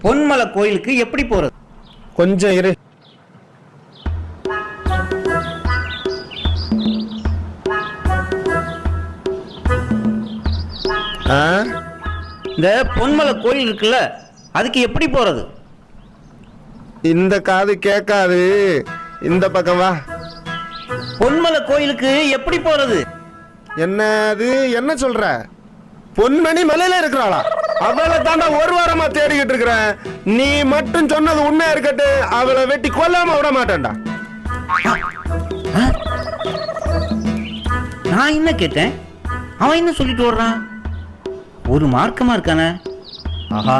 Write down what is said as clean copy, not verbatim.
பொன்மலை கோயிலுக்கு எப்படி போறது? கொஞ்சம் இரு. இந்த பொன்மலை கோயில் இருக்குல்ல, அதுக்கு எப்படி போறது? இந்த காது கேட்காது, இந்த பக்கம் வா. பொன்மலை கோயிலுக்கு எப்படி போறது? என்னது என்ன சொல்ற? பொன்மணி மலையில இருக்கிறாளா? அவளை தாண்டா ஒரு வாரமா தேடிக்கிட்டு இருக்கிறேன். நீ மட்டும் சொன்னது உண்மையா இருக்கட்டு, அவளை வெட்டி கொல்லாம விட மாட்டேன்டா. நான் என்ன கேட்டேன்? அவன் என்ன சொல்லிட்டு ஓடுறான்? ஒரு மார்க்கமா இருக்கானே. ஆஹா,